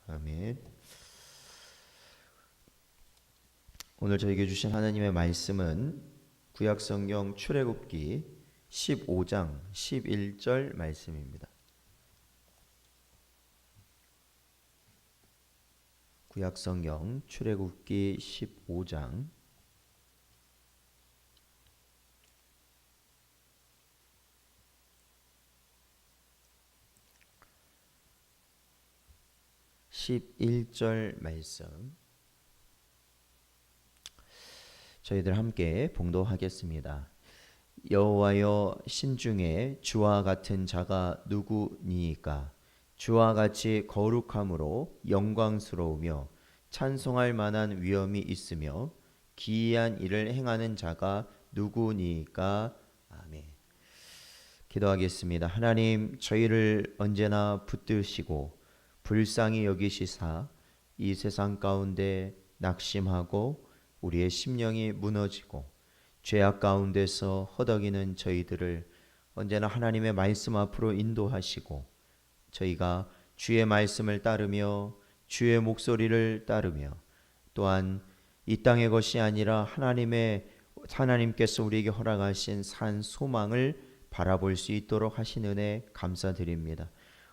아멘. 오늘 저에게 주신 하나님의 말씀은 구약성경 출애굽기 15장 11절 말씀입니다. 구약성경 출애굽기 15장 11절 말씀 저희들 함께 봉독하겠습니다. 여호와여, 신중에 주와 같은 자가 누구니이까? 주와 같이 거룩함으로 영광스러우며 찬송할 만한 위엄이 있으며 기이한 일을 행하는 자가 누구니이까? 아멘. 기도하겠습니다. 하나님, 저희를 언제나 붙드시고 불쌍히 여기시사 이 세상 가운데 낙심하고 우리의 심령이 무너지고 죄악 가운데서 허덕이는 저희들을 언제나 하나님의 말씀 앞으로 인도하시고 저희가 주의 말씀을 따르며 주의 목소리를 따르며 또한 이 땅의 것이 아니라 하나님께서 우리에게 허락하신 산 소망을 바라볼 수 있도록 하신 은혜 감사드립니다.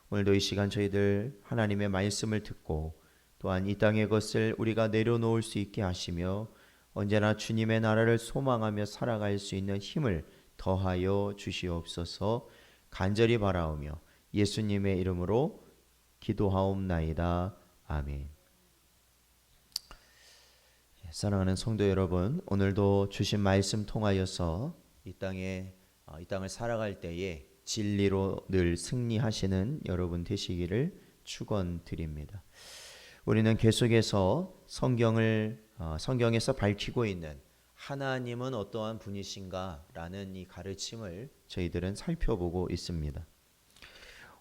오늘도 이 시간 저희들 하나님의 말씀을 듣고 또한 이 땅의 것을 우리가 내려놓을 수 있게 하시며 언제나 주님의 나라를 소망하며 살아갈 수 있는 힘을 더하여 주시옵소서. 간절히 바라오며 예수님의 이름으로 기도하옵나이다. 아멘. 사랑하는 성도 여러분, 오늘도 주신 말씀 통하여서 이 땅을 살아갈 때에 진리로 늘 승리하시는 여러분 되시기를 축원드립니다. 우리는 계속해서 성경에서 밝히고 있는 하나님은 어떠한 분이신가라는 이 가르침을 저희들은 살펴보고 있습니다.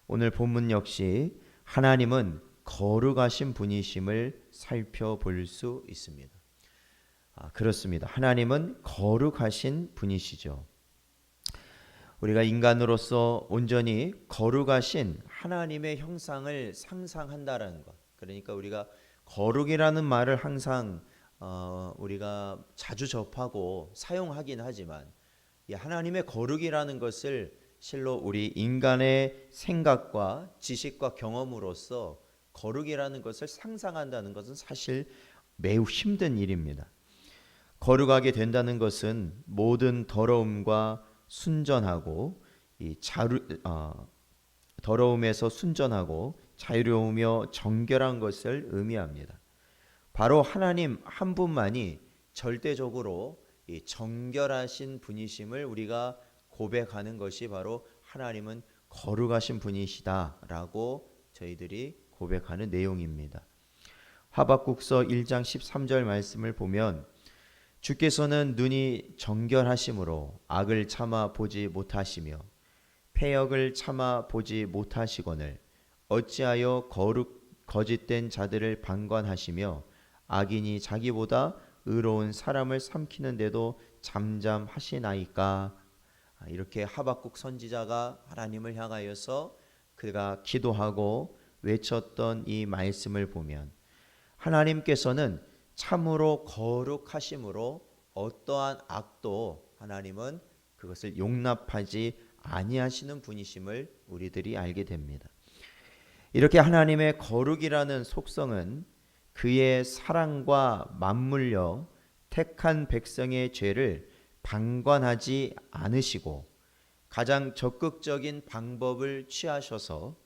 오늘 본문 역시 하나님은 거룩하신 분이심을 살펴볼 수 있습니다. 그렇습니다. 하나님은 거룩하신 분이시죠. 우리가 인간으로서 온전히 거룩하신 하나님의 형상을 상상한다라는 것. 그러니까 우리가 거룩이라는 말을 항상 우리가 자주 접하고 사용하긴 하지만 이 하나님의 거룩이라는 것을 실로 우리 인간의 생각과 지식과 경험으로서 거룩이라는 것을 상상한다는 것은 사실 매우 힘든 일입니다. 거룩하게 된다는 것은 모든 더러움과 순전하고 더러움에서 순전하고 자유로우며 정결한 것을 의미합니다. 바로 하나님 한 분만이 절대적으로 이 정결하신 분이심을 우리가 고백하는 것이 바로 하나님은 거룩하신 분이시다라고 저희들이 고백하는 내용입니다. 하박국서 1장 13절 말씀을 보면 주께서는 눈이 정결하심으로 악을 참아 보지 못하시며 패역을 참아 보지 못하시거늘 어찌하여 거짓된 자들을 방관하시며 악인이 자기보다 의로운 사람을 삼키는데도 잠잠하시나이까? 이렇게 하박국 선지자가 하나님을 향하여서 그가 기도하고 외쳤던 이 말씀을 보면 하나님께서는 참으로 거룩하심으로 어떠한 악도 하나님은 그것을 용납하지 아니하시는 분이심을 우리들이 알게 됩니다. 이렇게 하나님의 거룩이라는 속성은 그의 사랑과 맞물려 택한 백성의 죄를 방관하지 않으시고 가장 적극적인 방법을 취하셔서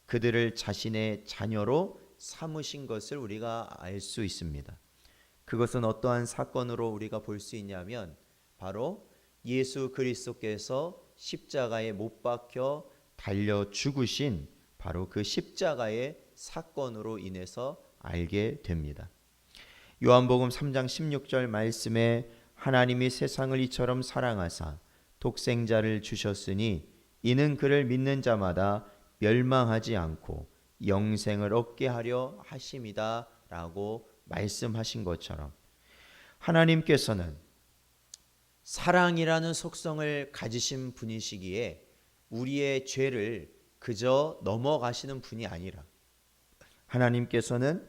그들을 자신의 자녀로 삼으신 것을 우리가 알 수 있습니다. 그것은 어떠한 사건으로 우리가 볼 수 있냐면 바로 예수 그리스도께서 십자가에 못 박혀 달려 죽으신 바로 그 십자가의 사건으로 인해서 알게 됩니다. 요한복음 3장 16절 말씀에 하나님이 세상을 이처럼 사랑하사 독생자를 주셨으니 이는 그를 믿는 자마다 멸망하지 않고 영생을 얻게 하려 하심이다 라고 말씀하신 것처럼 하나님께서는 사랑이라는 속성을 가지신 분이시기에 우리의 죄를 그저 넘어가시는 분이 아니라 하나님께서는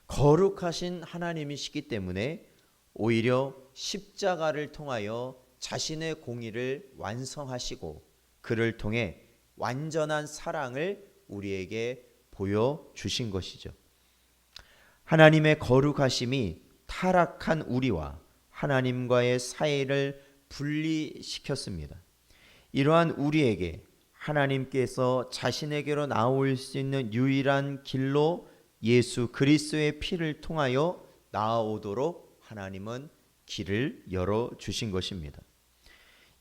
거룩하신 하나님이시기 때문에 오히려 십자가를 통하여 자신의 공의를 완성하시고 그를 통해 완전한 사랑을 우리에게 보여주신 것이죠. 하나님의 거룩하심이 타락한 우리와 하나님과의 사이를 분리시켰습니다. 이러한 우리에게 하나님께서 자신에게로 나올 수 있는 유일한 길로 예수 그리스도의 피를 통하여 나아오도록 하나님은 길을 열어주신 것입니다.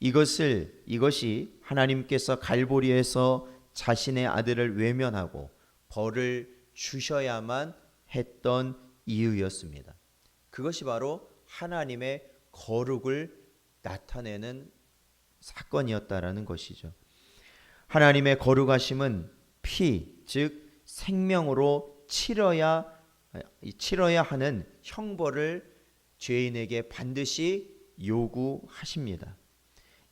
이것이 하나님께서 갈보리에서 자신의 아들을 외면하고 벌을 주셔야만 했던 이유였습니다. 그것이 바로 하나님의 거룩을 나타내는 사건이었다라는 것이죠. 하나님의 거룩하심은 피, 즉 생명으로 치러야 하는 형벌을 죄인에게 반드시 요구하십니다.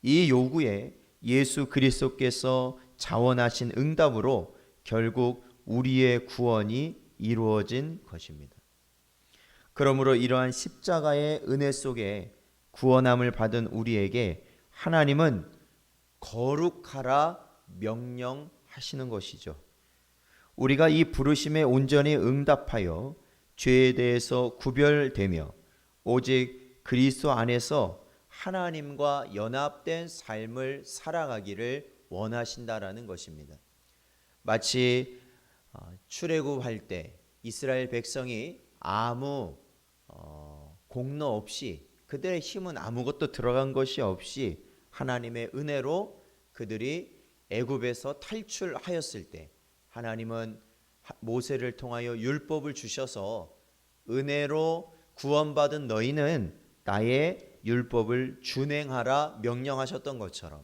이 요구에 예수 그리스도께서 자원하신 응답으로 결국 우리의 구원이 이루어진 것입니다. 그러므로 이러한 십자가의 은혜 속에 구원함을 받은 우리에게 하나님은 거룩하라 명령하시는 것이죠. 우리가 이 부르심에 온전히 응답하여 죄에 대해서 구별되며 오직 그리스도 안에서 하나님과 연합된 삶을 살아가기를 원하신다라는 것입니다. 마치 출애굽할 때 이스라엘 백성이 아무 공로 없이 그들의 힘은 아무것도 들어간 것이 없이 하나님의 은혜로 그들이 애굽에서 탈출하였을 때 하나님은 모세를 통하여 율법을 주셔서 은혜로 구원받은 너희는 나의 율법을 준행하라 명령하셨던 것처럼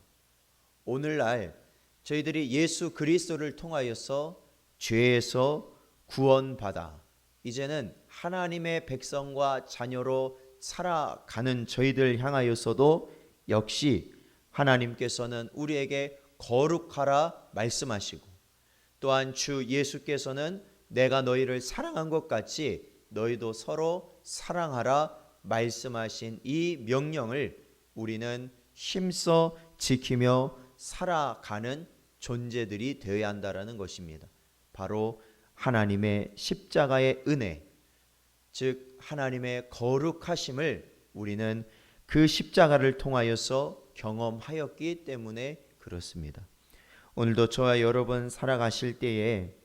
오늘날 저희들이 예수 그리스도를 통하여서 죄에서 구원받아 이제는 하나님의 백성과 자녀로 살아가는 저희들 향하여서도 역시 하나님께서는 우리에게 거룩하라 말씀하시고 또한 주 예수께서는 내가 너희를 사랑한 것 같이 너희도 서로 사랑하라 말씀하신 이 명령을 우리는 힘써 지키며 살아가는 존재들이 되어야 한다라는 것입니다. 바로 하나님의 십자가의 은혜, 즉 하나님의 거룩하심을 우리는 그 십자가를 통하여서 경험하였기 때문에 그렇습니다. 오늘도 저와 여러분 살아가실 때에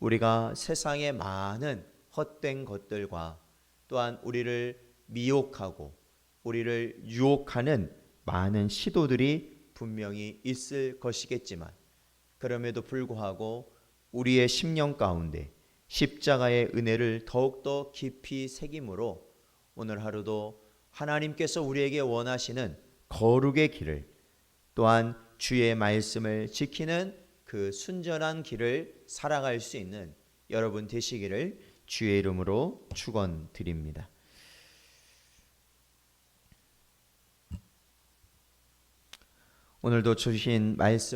우리가 세상의 많은 헛된 것들과 또한 우리를 미혹하고 우리를 유혹하는 많은 시도들이 분명히 있을 것이겠지만 그럼에도 불구하고 우리의 심령 가운데 십자가의 은혜를 더욱더 깊이 새김으로 오늘 하루도 하나님께서 우리에게 원하시는 거룩의 길을 또한 주의 말씀을 지키는 그 순전한 길을 살아갈 수 있는 여러분 되시기를 주의 이름으로 축원드립니다. 오늘도 주신 말씀